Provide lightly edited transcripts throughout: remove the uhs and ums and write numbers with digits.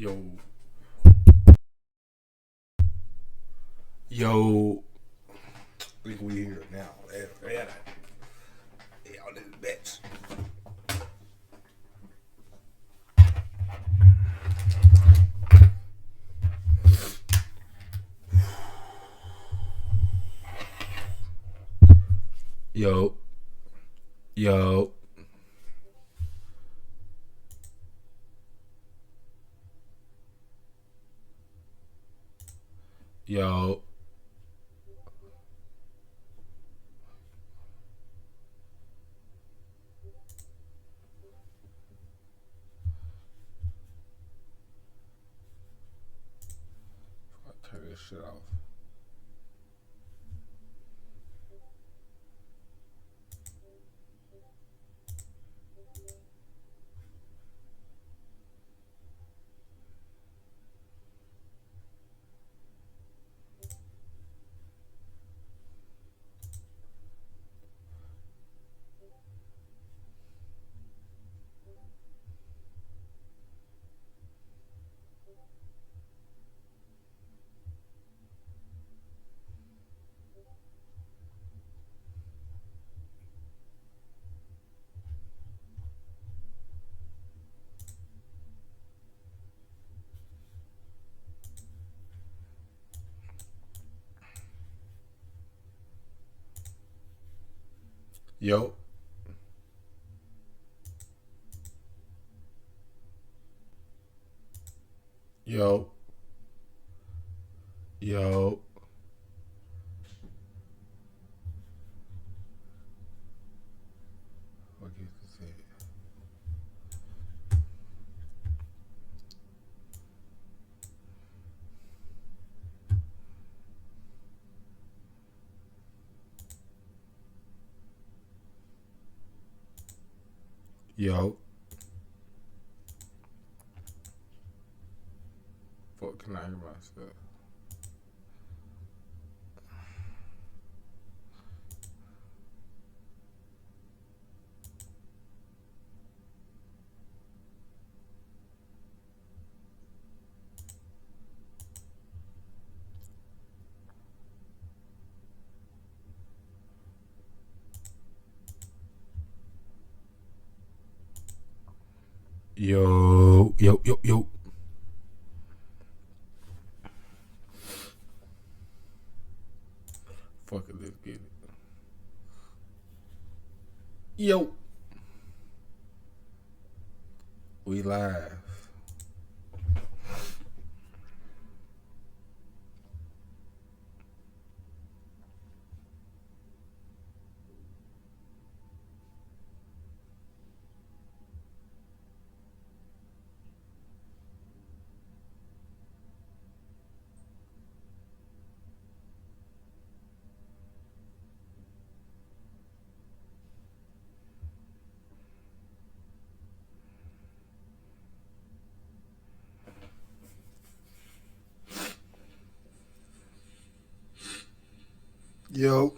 Yo, yo, I think we here now. Yeah, on this bitch. Yo, yo, yo. Turn this shit off. Yo, yo, yo, what is this? Yo, fuck, can I hear myself? Yo, yo, yo, yo. Fuck it, let's get it. Yo, we live. Yo.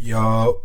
Yo.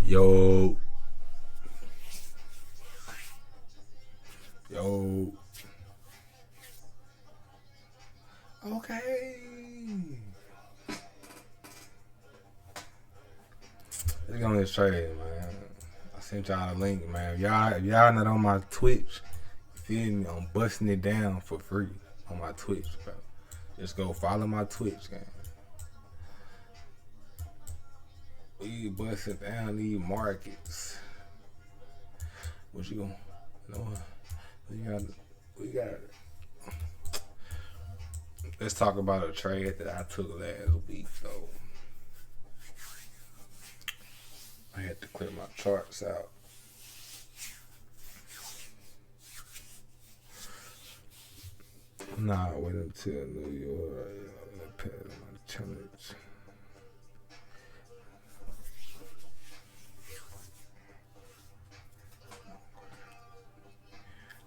Yo, yo. Okay. Let's go on this trade, man. I sent y'all a link, man. If y'all not on my Twitch, you feel me? I'm busting it down for free on my Twitch, bro. Just go follow my Twitch, gang. We busting down these markets. What you gonna? No, we got. Let's talk about a trade that I took last week, though. I had to clear my charts out. Nah, wait until New York. Pass my challenge.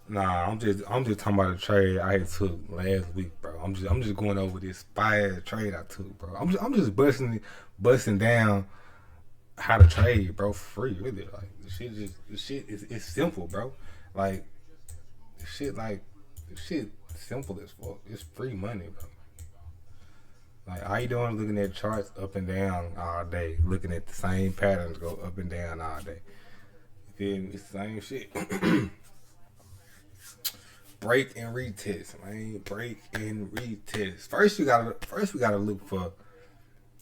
Nah, I'm just talking about a trade I took last week, bro. I'm just going over this fire trade I took, bro. I'm just busting down how to trade, bro, for free, really. Like the shit is it's simple, bro. Like the shit simple as fuck. It's free money, bro. Like all you doing looking at charts up and down all day, looking at the same patterns go up and down all day. You feel me? It's the same shit. Break and retest, man. Break and retest. First we gotta look for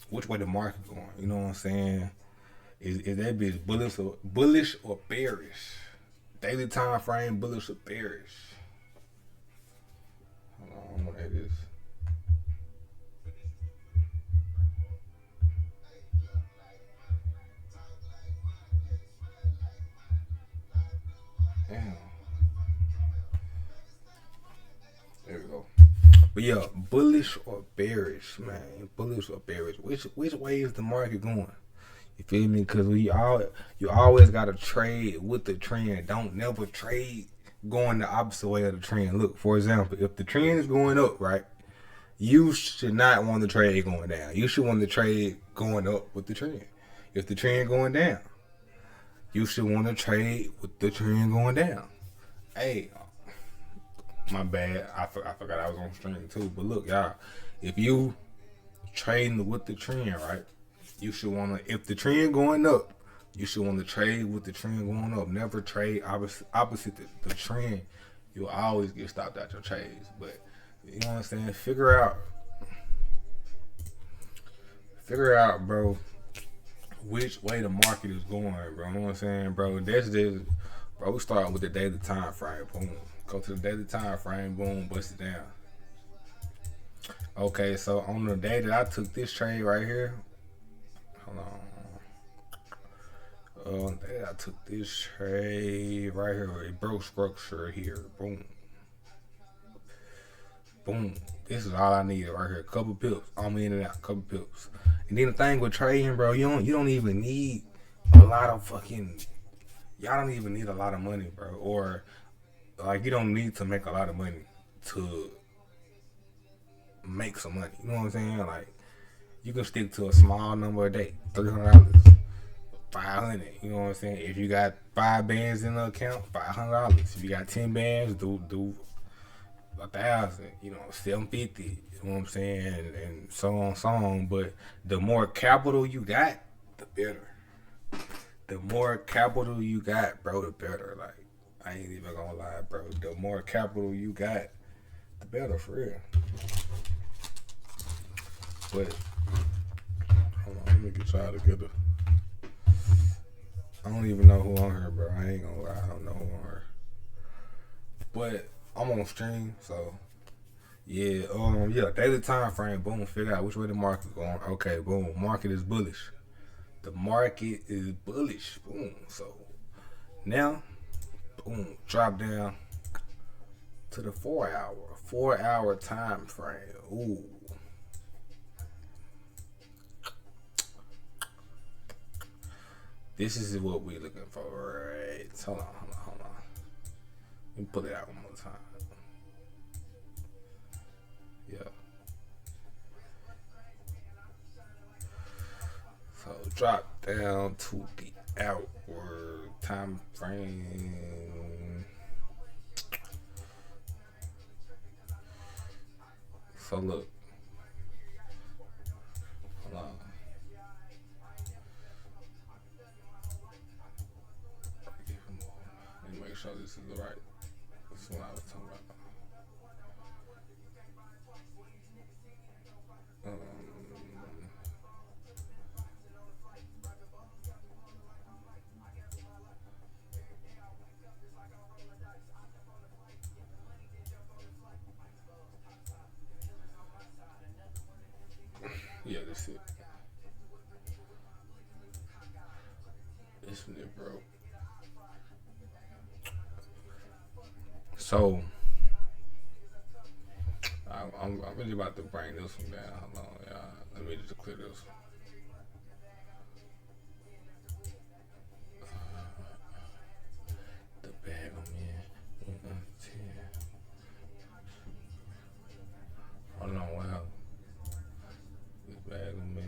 which way the market going. You know what I'm saying? Is that bitch bullish or bearish? Daily time frame, bullish or bearish? Hold on, I don't know what that is. Damn. There we go. But yeah, bullish or bearish, man. Bullish or bearish. Which way is the market going? You feel me? Because you always gotta trade with the trend. Don't never trade going the opposite way of the trend. Look, for example, if the trend is going up, right, you should not want to trade going down. You should want to trade going up with the trend. If the trend going down, you should want to trade with the trend going down. Hey, my bad. I forgot I was on stream too. But look, y'all, if you trading with the trend, right, you should want to, if the trend going up, you should want to trade with the trend going up. Never trade opposite the trend. You'll always get stopped out your trades. But you know what I'm saying? Figure out, bro, which way the market is going, bro. You know what I'm saying, bro? That's just, bro, we start with the daily time frame. Boom. Go to the daily time frame. Boom. Bust it down. Okay, so on the day that I took this trade right here, hold on. I took this trade right here. It broke structure here. Boom. Boom. This is all I needed right here. Couple pips. I'm in and out. Couple pips. And then the thing with trading, bro, you don't even need a lot of fucking. Y'all don't even need a lot of money, bro. Or like you don't need to make a lot of money to make some money. You know what I'm saying? Like you can stick to a small number a day. $300, $500. You know what I'm saying? If you got 5 bands in the account, $500. If you got 10 bands, do 1,000. You know, 750. You know what I'm saying? And so on. But the more capital you got, the better. The more capital you got, bro, the better. Like I ain't even gonna lie, bro. The more capital you got, the better, for real. But hold on, let me get y'all together. I don't even know who on here, bro. I ain't gonna lie, I don't know who on here. But I'm on stream, so yeah. Daily time frame. Boom. Figure out which way the market going. Okay, boom. Market is bullish. The market is bullish. Boom. So now, boom. Drop down to the 4-hour time frame. Ooh. This is what we're looking for, right? Hold on. Let me pull it out one more time. Yeah. So drop down to the outward time frame. So look, hold on. Let me make sure this is the right. This is what I was talking about. Yeah, that's it. This one it broke. So I'm really about to bring this one down. Hold on, y'all. Let me just clear this one. The bag on me. Hold on, wow. This bag on me.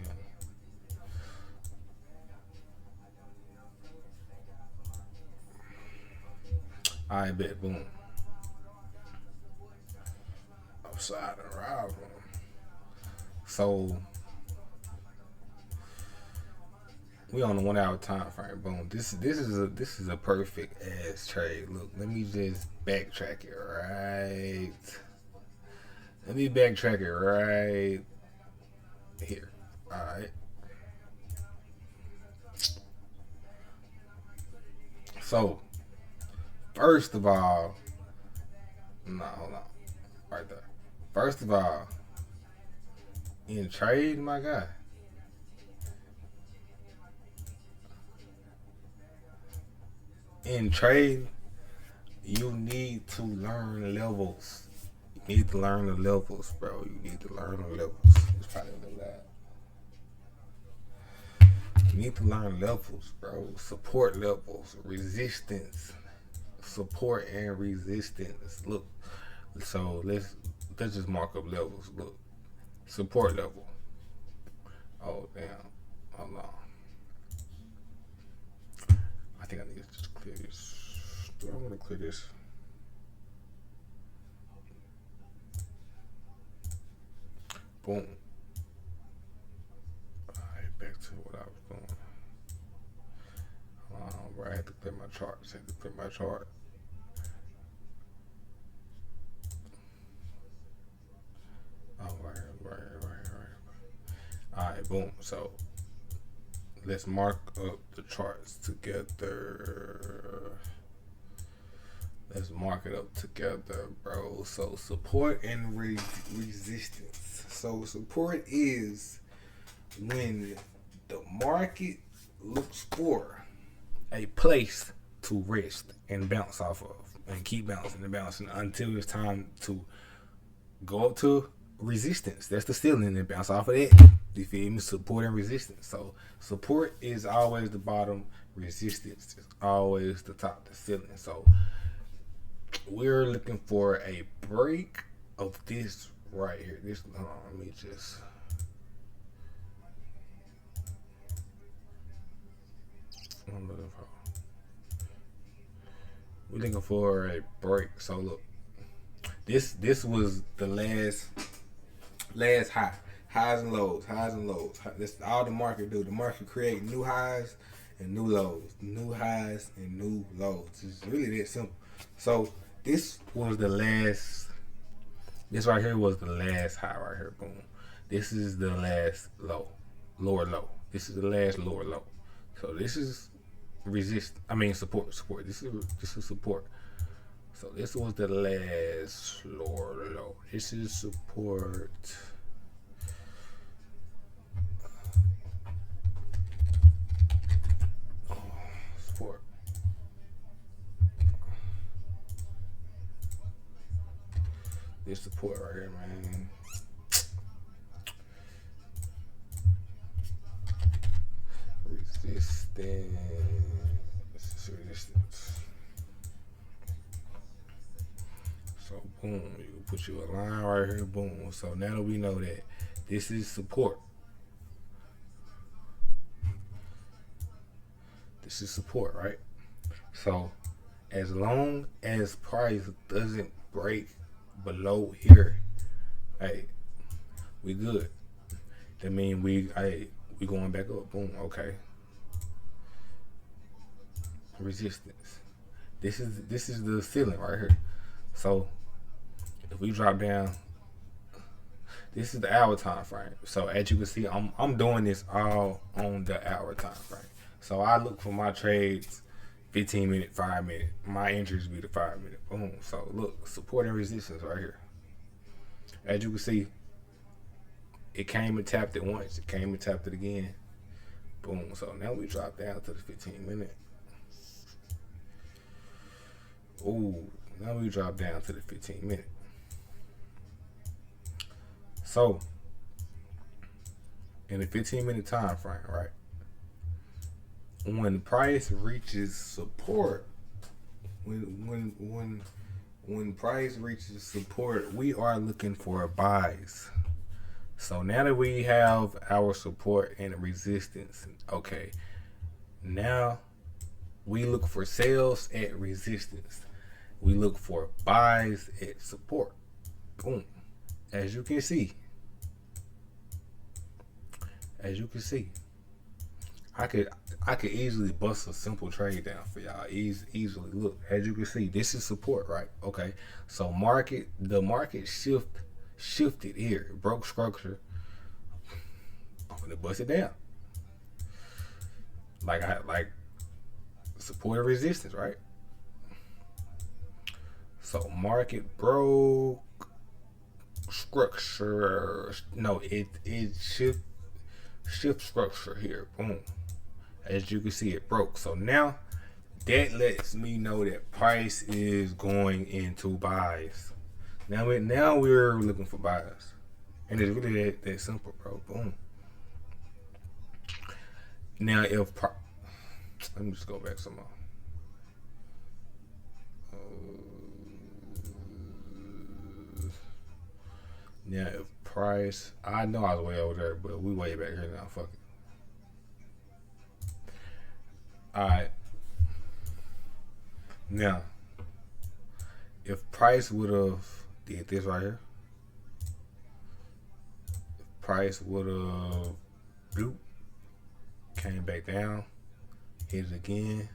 I bet, boom. Upside the rival. So we on the 1 hour time frame. Boom. This is a perfect ass trade. Look, let me just backtrack it right. Let me backtrack it right here. Alright. So first of all, no, hold on. Right there. First of all, in trade, my guy. In trade, you need to learn levels. You need to learn the levels, bro. You need to learn the levels. It's probably a little loud. You need to learn levels, bro. Support levels, resistance, support and resistance. Look, so let's just mark up levels. Look, support level. Oh damn, hold on. I think I need to just clear this. Do I want to clear this? Boom. Alright, back to what I was doing. Bro, I had to clear my charts. Oh, right. Alright, boom. So let's mark up the charts together. Let's mark it up together, bro. So support and resistance. So support is when the market looks for a place to rest and bounce off of and keep bouncing and bouncing until it's time to go up to resistance. That's the ceiling and bounce off of that. You feel me? Support and resistance. So support is always the bottom. Resistance is always the top, the ceiling. So we're looking for a break of this right here. This, hold on, let me just. We're looking for a break. So look, this was the last high. Highs and lows. That's all the market do. The market create new highs and new lows. New highs and new lows. It's really that simple. So this was the last. This right here was the last high right here. Boom. This is the last low. Lower low. This is the last lower low. So this is support. This is support. So this was the last lower low. This is support. Support. This support right here, man. Resistance. So boom, you put you a line right here, boom. So now we know that this is support. This is support, right? So as long as price doesn't break below here, hey, we good. That mean we going back up. Boom. Okay. Resistance. This is the ceiling right here. So if we drop down, this is the hour time frame. So as you can see, I'm doing this all on the hour time frame. So I look for my trades 15-minute, 5-minute. My entries be the 5-minute. Boom. So look, support and resistance right here. As you can see, it came and tapped it once. It came and tapped it again. Boom. So now we drop down to the 15-minute. Ooh, now we drop down to the 15-minute. So in the 15-minute time frame, right? When price reaches support, when price reaches support, we are looking for buys. So now that we have our support and resistance, okay, now we look for sales at resistance. We look for buys at support. Boom. As you can see, I could easily bust a simple trade down for y'all. Easily. Look, as you can see, this is support, right? Okay. So the market shifted here. It broke structure. I'm gonna bust it down. Like support and resistance, right? So market broke structure. No, it shift structure here. Boom. As you can see, it broke. So now that lets me know that price is going into buys. Now we're looking for buys, and it's really that simple, bro. Boom. Now let me just go back some more. Now if price, I know I was way over there, but we way back here now. Fuck it. Alright. Now, if price would have did this right here, if price would have came back down, hit it again,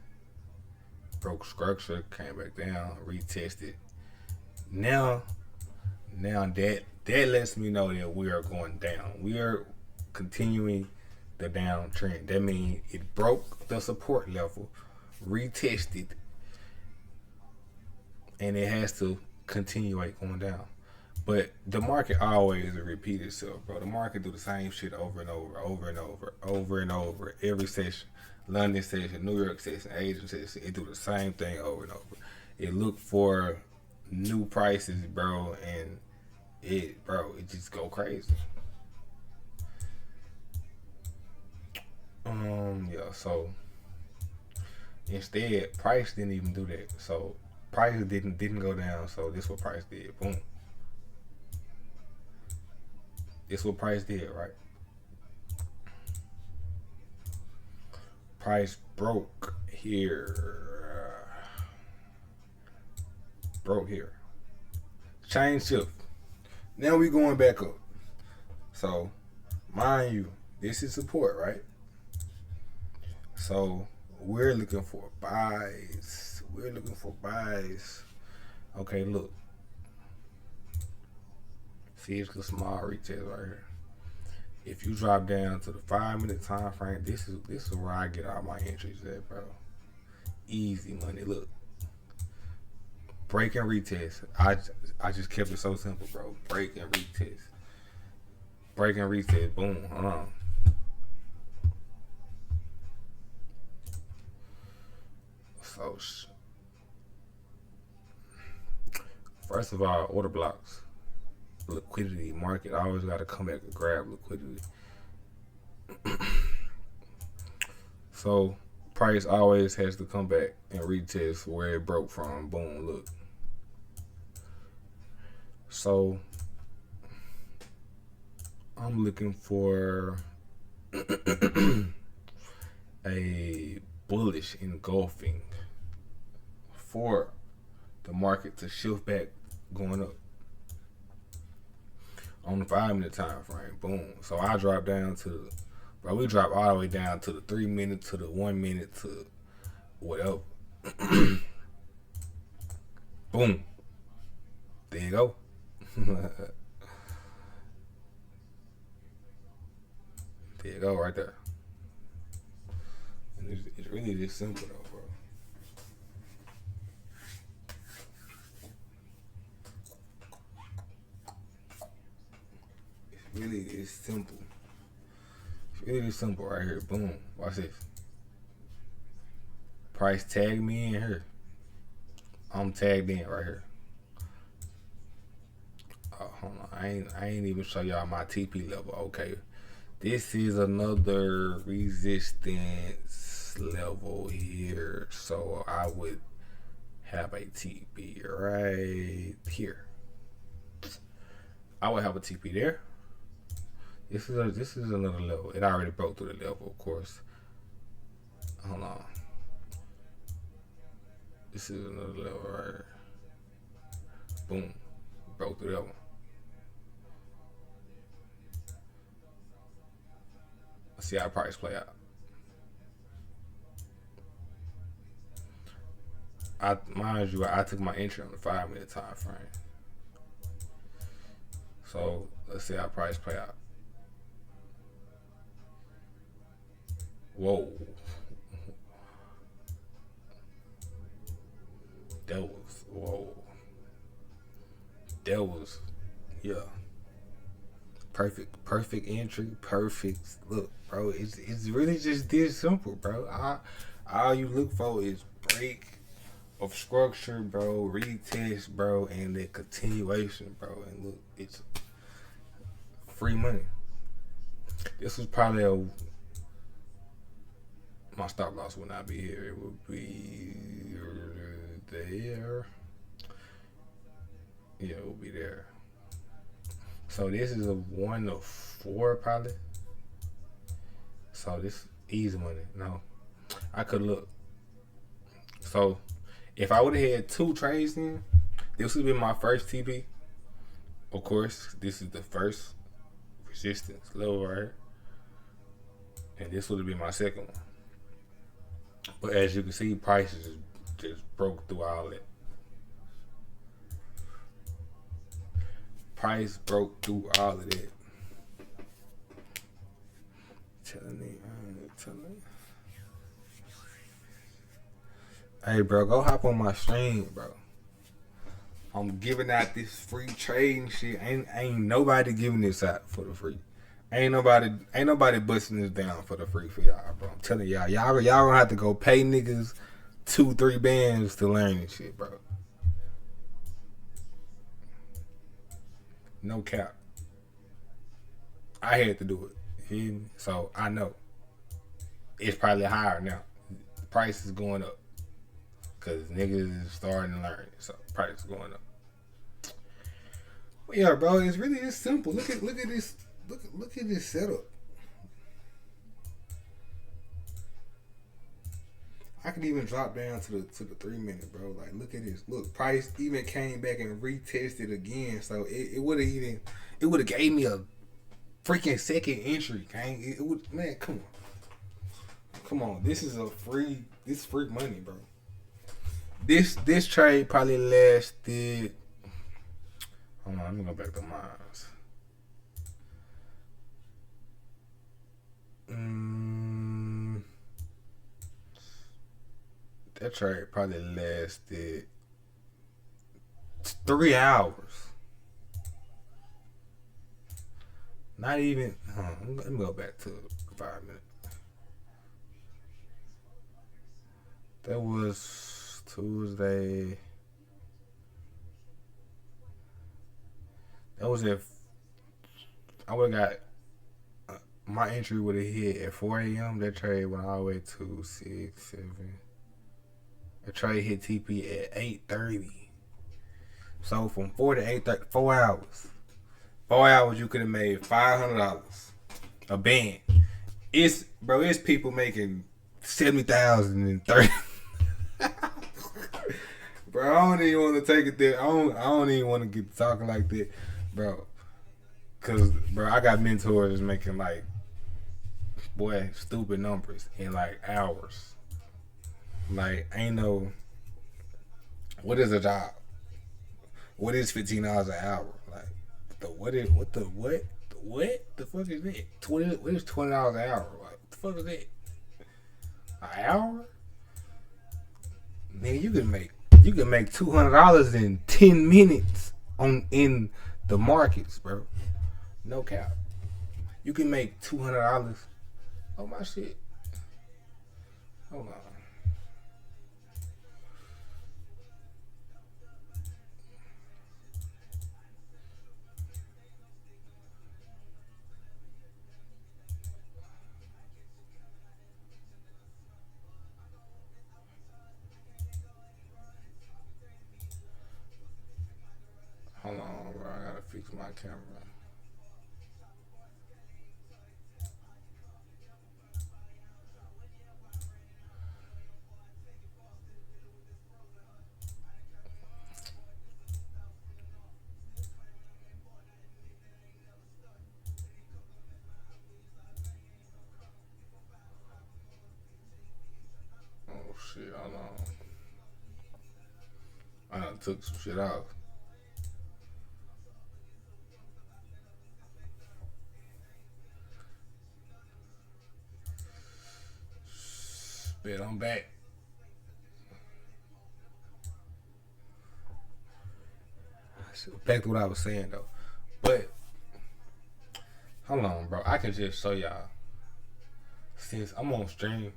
broke structure, came back down, retested. Now that lets me know that we are going down. We are continuing the downtrend. That means it broke the support level, retested, and it has to continue going down. But the market always repeats itself, bro. The market do the same shit over and over, every session. London session, New York session, Asian session. It do the same thing over and over. It look for new prices, bro, and it just go crazy. Yeah, so instead price didn't even do that. So price didn't go down, so this what price did. Boom. This what price did, right? Price broke here. Broke here. Chain shift. Now we going back up. So, mind you, this is support, right? So, we're looking for buys. Okay, look. See, it's the small retail right here. If you drop down to the 5-minute time frame, this is where I get all my entries at, bro. Easy money. Look. Break and retest. I just kept it so simple, bro. Break and retest. Break and retest. Boom. Hold on. So, first of all, order blocks. Liquidity. Market always got to come back and grab liquidity. So, price always has to come back and retest where it broke from. Boom. Look. So, I'm looking for a bullish engulfing for the market to shift back going up on the 5-minute time frame. Boom. So I drop down to, bro, we drop all the way down to the 3 minute, to the 1 minute, to whatever. Boom. There you go. There you go, right there. And it's really this simple though, bro. It's simple. It's really simple right here. Boom. Watch this. Price tag me in here. I'm tagged in right here. Hold on. I ain't even show y'all my TP level. Okay. This is another resistance level here. So I would have a TP right here. I would have a TP there. This is another level. It already broke through the level, of course. Hold on. This is another level right here. Boom. Broke through that one. Let's see how price play out. Mind you, I took my entry on the 5-minute time frame. So let's see how price play out. Whoa. That was, yeah. Perfect entry, perfect. Look, bro, it's really just this simple, bro. All you look for is break of structure, bro, retest, bro, and the continuation, bro. And look, it's free money. This was probably my stop loss would not be here. It would be there. Yeah, it would be there. So this is a 1 to 4 probably. So this easy money. No, I could look. So if I would have had 2 trades in, this would be my first TP. Of course, this is the first resistance level right here, and this would have been my second one. But as you can see, prices just broke through all that. Price broke through all of that. Telling me. Hey, bro, go hop on my stream, bro. I'm giving out this free trading shit. Ain't nobody giving this out for the free. Ain't nobody busting this down for the free for y'all, bro. I'm telling y'all gonna have to go pay niggas 2-3 bands to learn this shit, bro. No cap. I had to do it. So I know. It's probably higher now. The price is going up. Cause niggas is starting to learn. So price is going up. Well, yeah, bro, it's really this simple. Look at this. Look at this setup. I could even drop down to the 3 minute, bro. Like, look at this. Look, price even came back and retested again. So it would have gave me a freaking second entry. It would, man, come on. This is free money, bro. This trade probably lasted. Hold on, let me go back to mine. That trade probably lasted 3 hours. Not even. Let me go back to 5 minutes. That was Tuesday. That was if I would have got. My entry would have hit at 4 a.m. That trade went all the way to 6, 7. The trade hit TP at 8:30. So from 4 to 8:30, 4 hours. 4 hours you could have made $500 a band. It's people making 70,000 and 30. Bro, I don't even want to take it there. I don't even want to get talking like that, bro. Cause, bro, I got mentors making like, boy, stupid numbers in like hours. Like, ain't no. What is a job? What is $15 an hour? Like, what the fuck is that? What is $20 an hour? Like, what the fuck is that? An hour? Man, you can make $200 in 10 minutes in the markets, bro. No cap. You can make $200. Oh my shit. Hold on. Hold on, bro. I gotta fix my camera. Oh shit, hold on. I done took some shit off. Bet I'm back. Back to what I was saying though. But hold on, bro. I can just show y'all. Since I'm on stream,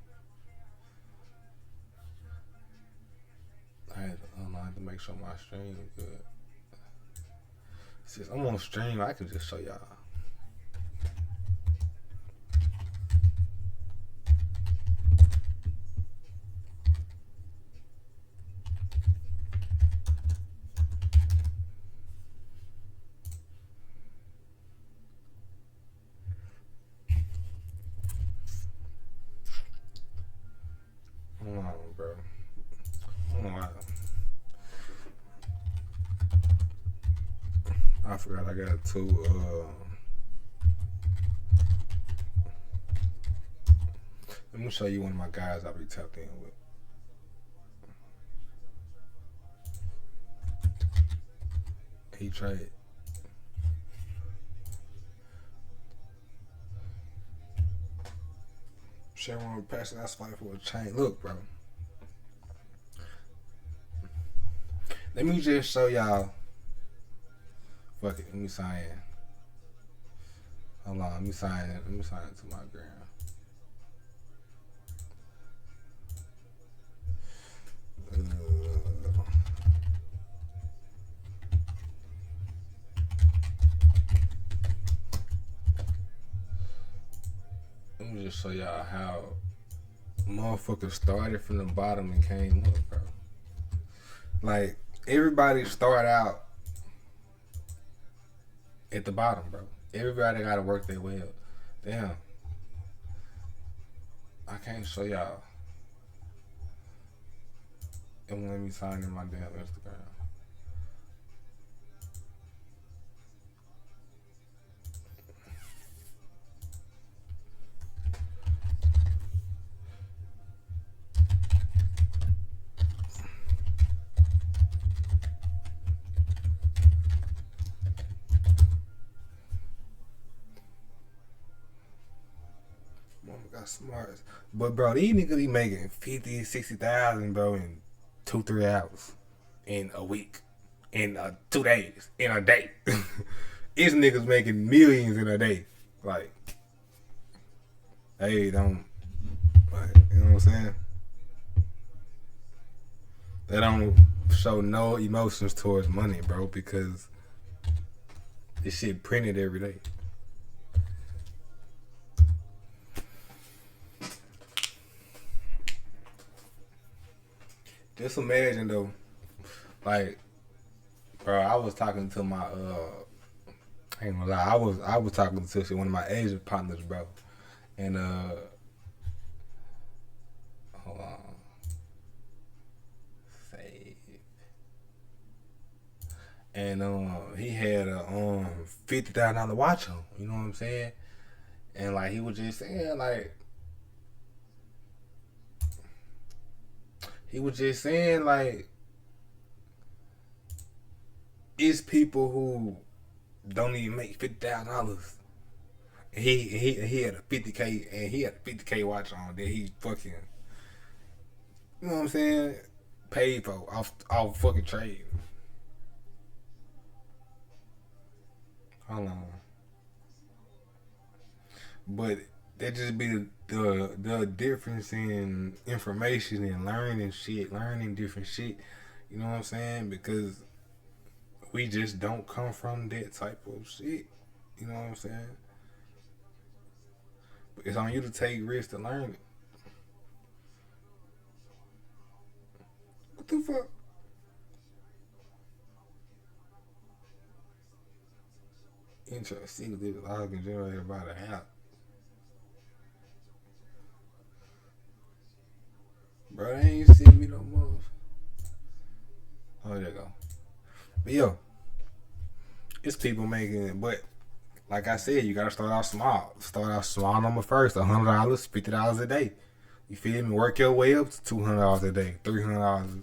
I have to make sure my stream is good. Since I'm on stream, I can just show y'all. Hold on, bro. Hold on. I forgot I got two. Let me show you one of my guys I be tapped in with. He trade. Sharing with passion, that's fighting for a chain. Look, bro. Let me just show y'all. Fuck it, let me sign in. Hold on, let me sign in. Let me sign in to my gram. Let me just show y'all how motherfuckers started from the bottom and came up, bro. Like, everybody start out at the bottom, bro. Everybody gotta work their way up. Damn. I can't show y'all. It won't let me sign in my damn Instagram. Got smart. But bro, these niggas be making 50, 60,000, bro, in 2-3 hours, in a week, in 2 days, in a day. These niggas making millions in a day. Like, hey, don't, like, you know what I'm saying? They don't show no emotions towards money, bro, because this shit printed every day. Just imagine though, like, bro, I was talking to my I ain't gonna lie, I was talking to one of my Asian partners, bro, and and he had a $50,000 watch on. You know what I'm saying? And like he was just saying, like he was just saying, like it's people who don't even make $50,000. He had a 50K and he had a 50K watch on that he fucking, you know what I'm saying, paid for off fucking trade. Hold on. But that just be the difference in information and learning different shit. You know what I'm saying? Because we just don't come from that type of shit. You know what I'm saying? But it's on you to take risks to learn it. What the fuck? Interesting. This log generated by the app. Bro, they ain't see me no more. Oh, there you go. But yo, it's people making it. But like I said, you gotta start out small. Start out small number first. $100, $50 a day. You feel me? Work your way up to $200 a day, $300,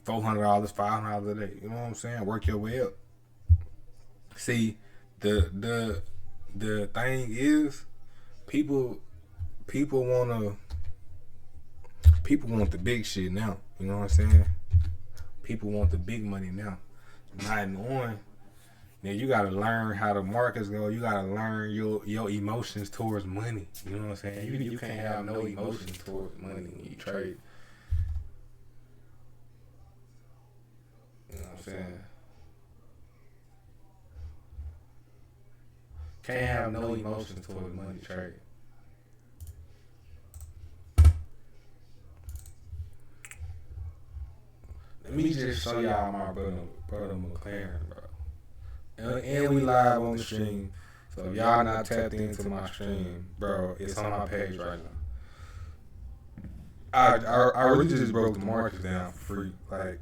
$400, $500 a day. You know what I'm saying? Work your way up. See, the thing is, people people wanna people want the big shit now. You know what I'm saying? People want the big money now. Not knowing. Now you gotta learn how the markets go. You gotta learn your emotions towards money. You know what I'm saying? You can't have no emotions towards money when you trade. You know what I'm saying? Can't have no emotions towards money trade. Let me just show y'all my brother McLaren, bro. And we live on the stream. So if y'all not tapped into my stream, bro, it's on my page right now. I really just broke the markets down for free. Like,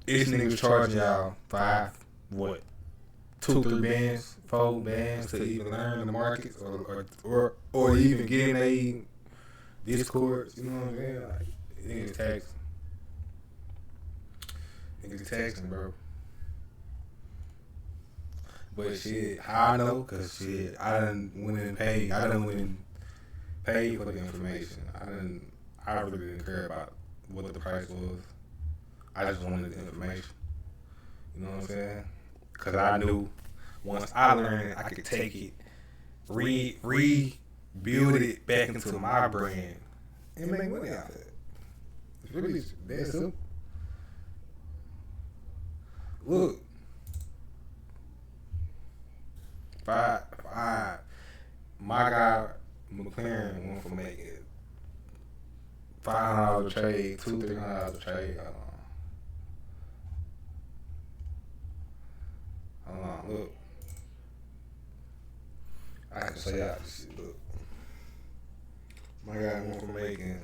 this niggas charging y'all five, what, 2, 3 bands, 4 bands to even learn the markets or even get in a Discord. You know what I'm saying? Like, niggas texting, bro. But shit, how I know? Cause shit, I done went and paid. I done went and paid for the information. I really didn't care about what the price was. I just wanted the information. You know what I'm saying? Cause I knew once I learned it, I could take it, rebuild it back into my brand, and make money out of it. It's really that simple. Look. Five. My guy McLaren went for making $500 a trade, $200-$300 a trade. Hold on, look. I can say out this shit. Look, my guy went for making.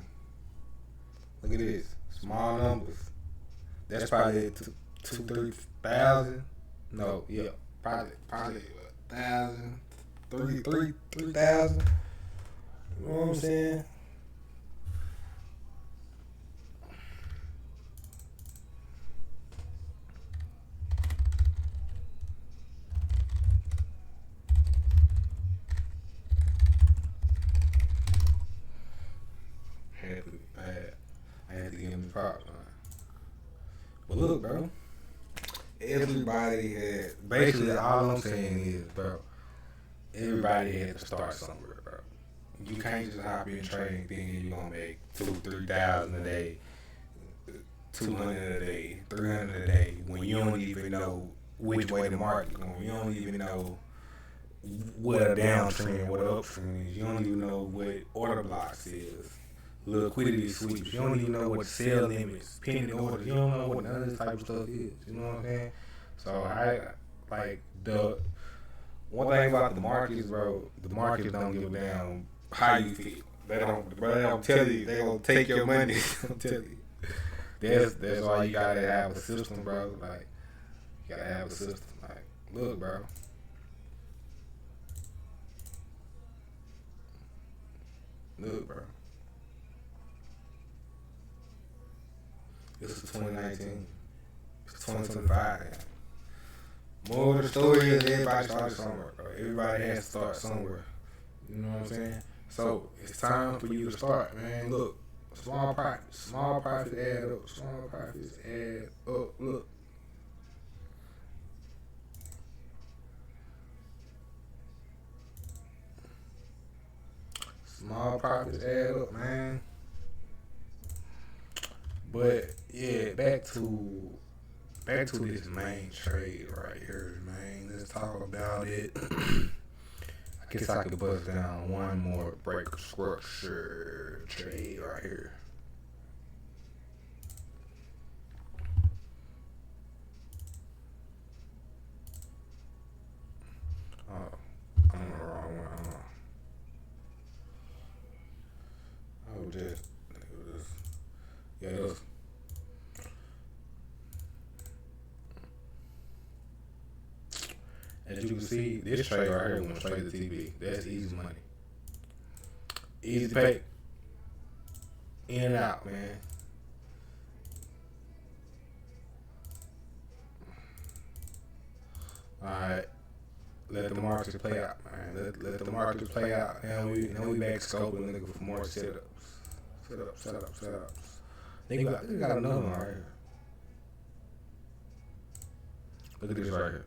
Look at this, small numbers. That's probably 2,000-3,000. No, yeah, probably. 1,000, 3,000. You know what I'm saying? I had to give him the props, man. But look, bro. Everybody had, basically all I'm saying is, bro, everybody had to start somewhere, bro. You can't just hop in trading thinking you're gonna make 2,000-3,000 a day, 200 a day, 300 a day, when you don't even know which way the market's going. You don't even know what a downtrend, what an uptrend is. You don't even know what order blocks is, liquidity sweeps. You don't even know what sell limits, pending orders. You don't know what none of this type of stuff is. You know what I'm saying? So the one thing about the markets, bro. The markets don't give a damn how you feel. They don't tell you. They gonna take your money. I'm telling you. That's why you gotta have a system, bro. Like, you gotta have a system. Like, look, bro. Look, bro. This is 2019. It's 2025. More of the story is everybody started somewhere, bro. Everybody has to start somewhere. You know what I'm saying? So it's time for you to start, man. Look, small profits add up. Small profits add up. Look. Small profits add up, man. But yeah, back to this main trade right here, man. Let's talk about it. I guess I could bust down one more break structure trade right here. Oh, I'm on the wrong one. Oh, just yeah, those. As you can see, this trade right here went straight to TB. That's easy money. Easy to pay. In and out, man. Alright. Let the markets play out, man. Let the markets play out. Now we back scoping looking for more setups. Setups. They got another one right here. Look at this right here.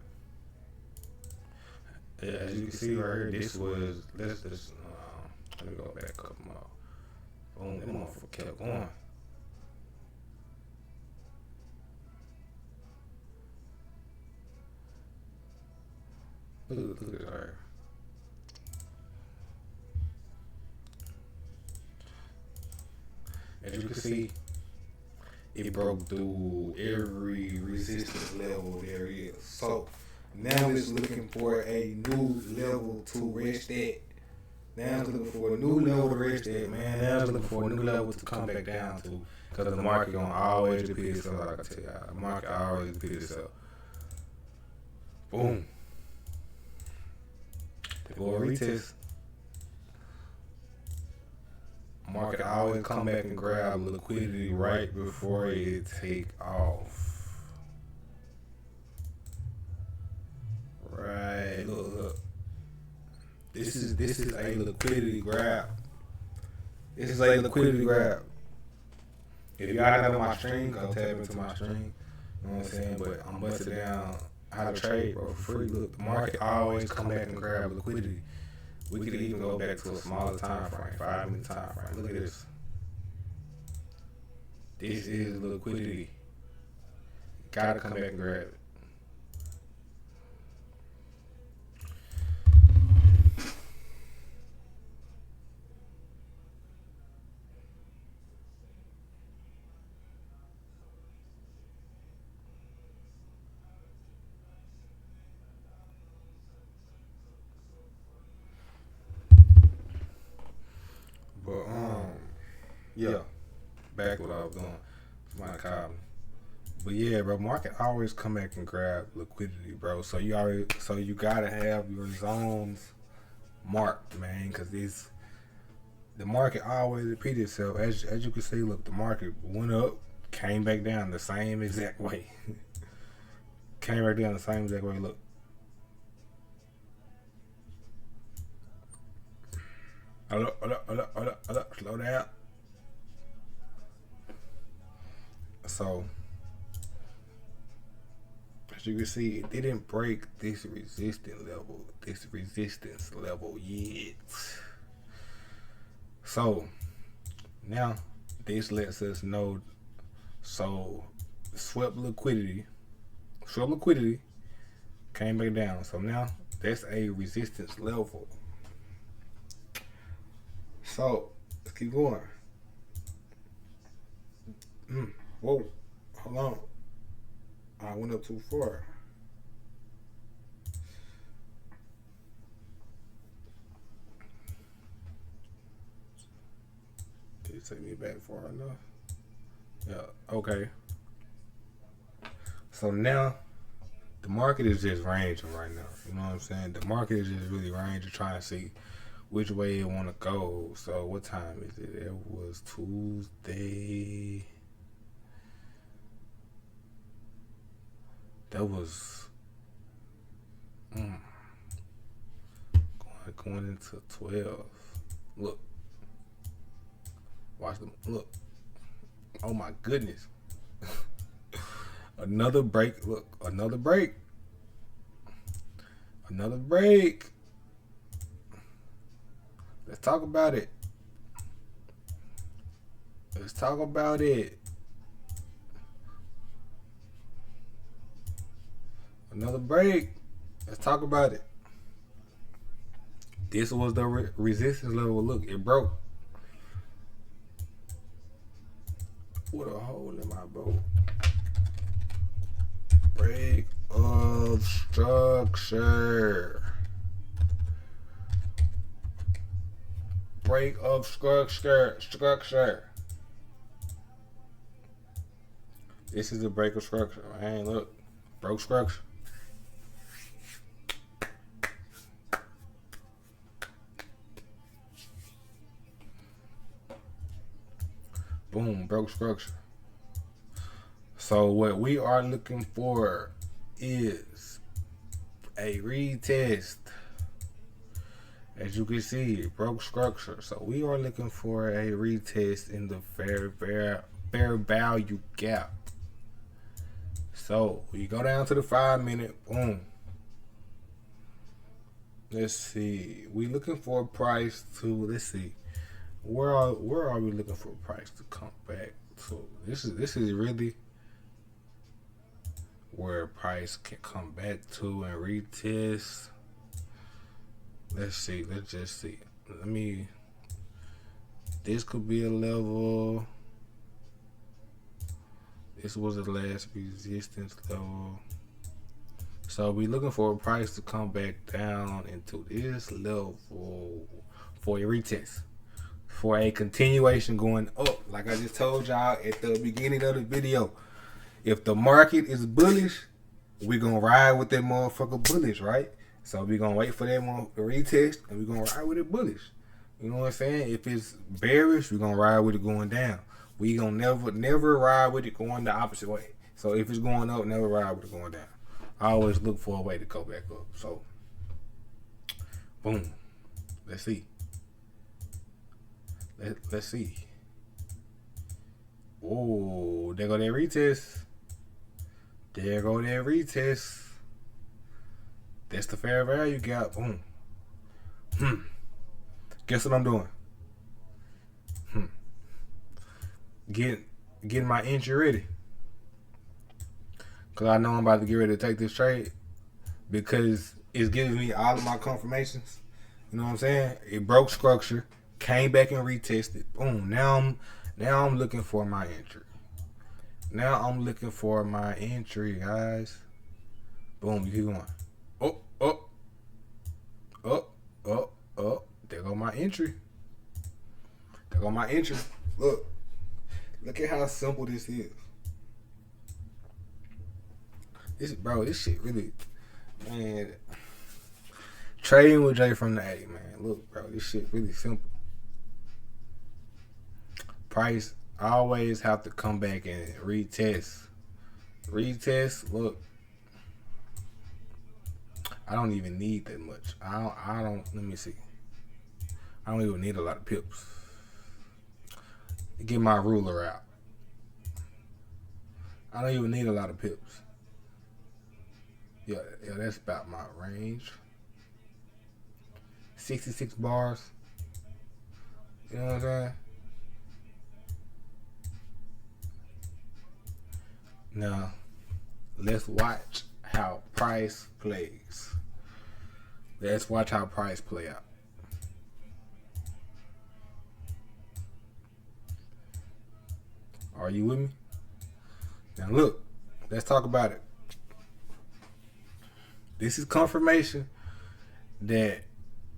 As you can see right here, this was let me go back a couple more. Boom, that motherfucker kept going. Look at this right here. As you can see, it broke through every resistance level there is. So now it's looking for a new level to rest at. Now it's looking for a new level to rest at, man. Now it's looking for a new level to come back down to. Because the market gonna always repeat itself, like I tell you. The market always repeat itself. Boom. They go retest. Market always come back and grab liquidity right before it take off. Right, look. This is a liquidity grab. This is a liquidity grab. If y'all not on my stream, go tap into my stream. You know what I'm saying? But I'm busting down how to trade, bro, for free. Look, the market always come back and grab liquidity. We could even go back to a smaller time frame, 5-minute time frame. Look at this. This is liquidity. Gotta come back and grab it. But yeah, back what I was doing. Somebody called me. But yeah, bro, market always come back and grab liquidity, bro. So you gotta have your zones marked, man, because the market always repeats itself. As you can see, look, the market went up, came back down the same exact way. Came back down the same exact way. Look. Hold up. Slow down. So, as you can see, it didn't break this resistance level yet. So, now, this lets us know, so, swept liquidity, came back down. So now, that's a resistance level. So, let's keep going. Whoa, hold on. I went up too far. Did it take me back far enough? Yeah, okay. So now, the market is just ranging right now. You know what I'm saying? The market is just really ranging, trying to see which way it want to go. So what time is it? It was Tuesday. That was going into 12. Look, watch them. Look. Oh my goodness. Another break. Look, another break. Another break. Let's talk about it. Let's talk about it. Another break. Let's talk about it. This was the resistance level. Look, it broke. What a hole in my boat. Break of structure. Break of structure. This is a break of structure. Man, look. Broke structure. Boom, broke structure. So what we are looking for is a retest. As you can see, it broke structure. So we are looking for a retest in the fair value gap. So we go down to the 5 minute. Boom. Let's see. We looking for a price to. Let's see. Where are we looking for a price to come back to? This is really where a price can come back to and retest. Let's see. Let's just see. This could be a level. This was the last resistance level. So we looking for a price to come back down into this level for a retest. For a continuation going up. Like I just told y'all at the beginning of the video. If the market is bullish, we're going to ride with that motherfucker bullish, right? So we're going to wait for that retest and we're going to ride with it bullish. You know what I'm saying? If it's bearish, we're going to ride with it going down. We going to never ride with it going the opposite way. So if it's going up, never ride with it going down. I always look for a way to go back up. So, boom. Let's see. Let's see. Oh, there go that retest. There go that retest. That's the fair value gap. Boom. Guess what I'm doing? Getting my entry ready. Cause I know I'm about to get ready to take this trade. Because it's giving me all of my confirmations. You know what I'm saying? It broke structure. Came back and retested. Boom. Now I'm looking for my entry. Now I'm looking for my entry, guys. Boom. You keep going. Up. There go my entry. There go my entry. Look at how simple this is. This shit really, man. Trading with Jay from the A, man. Look, bro, this shit really simple. Price always have to come back and retest. Look. I don't even need that much. I don't let me see. I don't even need a lot of pips. Get my ruler out. I don't even need a lot of pips. Yeah, that's about my range. 66 bars. You know what I'm saying? Now, let's watch how price plays. Let's watch how price play out. Are you with me? Now look, let's talk about it. This is confirmation that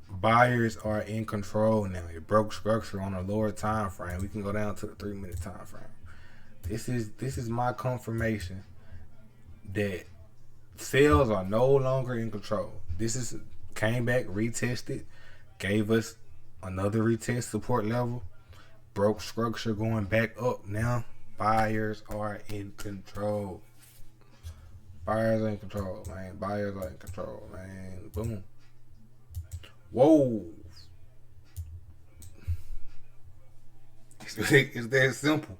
buyers are in control now. It broke structure on a lower time frame. We can go down to the 3 minute time frame. This is my confirmation that Sales are no longer in control. This is came back, retested, gave us another retest support level, broke structure going back up. Now buyers are in control. Buyers are in control, man. Buyers are in control, man. Boom. Whoa. It's that simple.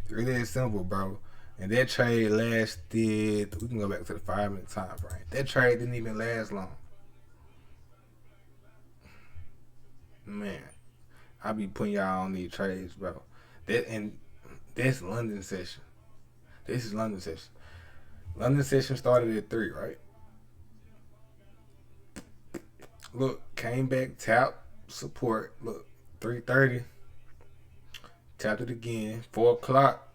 It's really that simple, bro. And that trade lasted. We can go back to the 5 minute time frame. That trade didn't even last long. Man, I be putting y'all on these trades, bro. That's London session. This is London session. London session started at 3, right? Look, came back, tapped support. Look, 3:30. Tapped it again. 4 o'clock.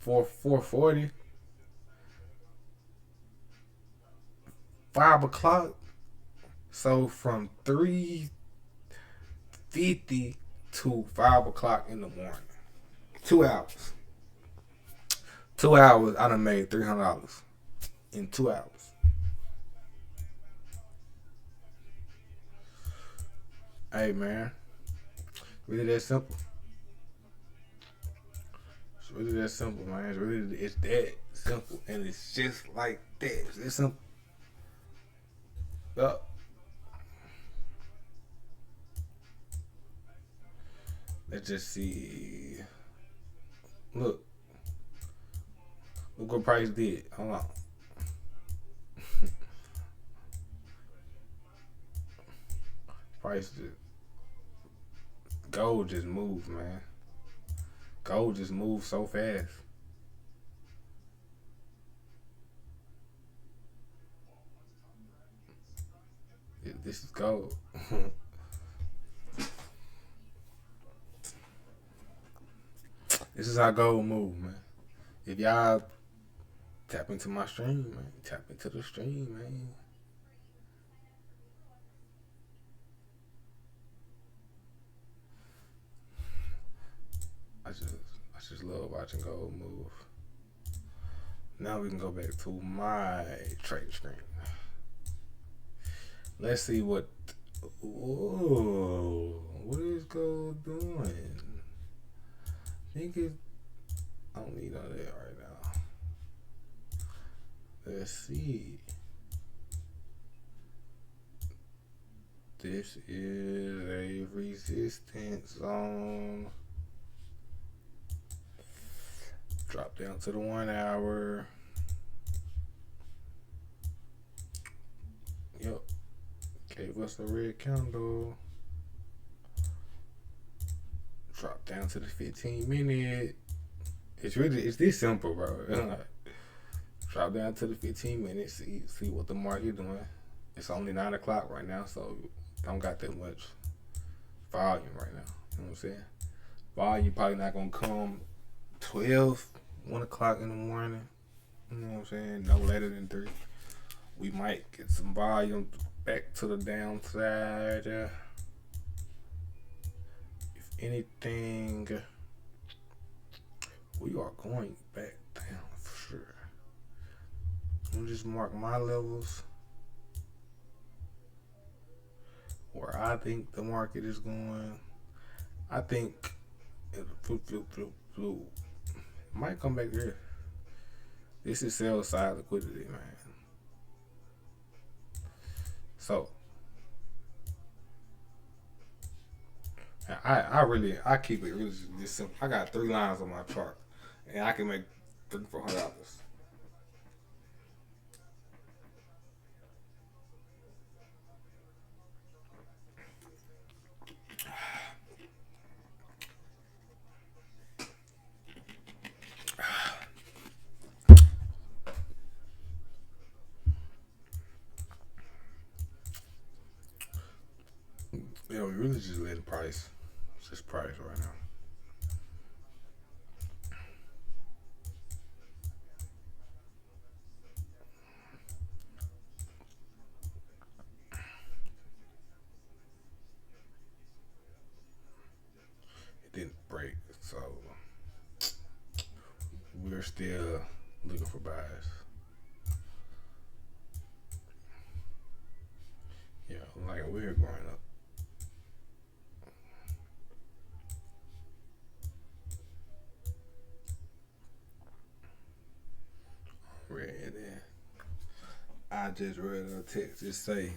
4:40. 5 o'clock. So from 3:50 to 5 o'clock in the morning. 2 hours. 2 hours, I done made $300 in 2 hours. Hey man, really that simple. It's really that simple, man. It's that simple, and it's just like that. It's that simple. Yup. Let's just see. Look what price did. Hold on. Price just gold just moved, man. Gold just moved so fast. This is gold. This is how gold move, man. If y'all tap into my stream, man, tap into the stream, man. I just love watching gold move. Now we can go back to my trading screen. Let's see what. Whoa, what is gold doing? I think it. I don't need all that right now. Let's see. This is a resistance zone. Drop down to the 1 hour. Yep. Gave us a red candle. Drop down to the 15 minute. It's this simple, bro. Drop down to the 15 minutes. See what the market doing. It's only 9 o'clock right now, so don't got that much volume right now. You know what I'm saying? Volume probably not gonna come 1 o'clock in the morning. You know what I'm saying? No later than 3. We might get some volume back to the downside. If anything, we are going back down for sure. Let me just mark my levels where I think the market is going. I think it'll flip. Might come back here. This is sell side liquidity, man. So I keep it really this simple. I got 3 lines on my chart, and I can make $300-400. Yeah, we really just letting price. It's just price right now. It didn't break, so we're still Looking for buys. Yeah, like we were growing up. Read it. I just read a text. Just say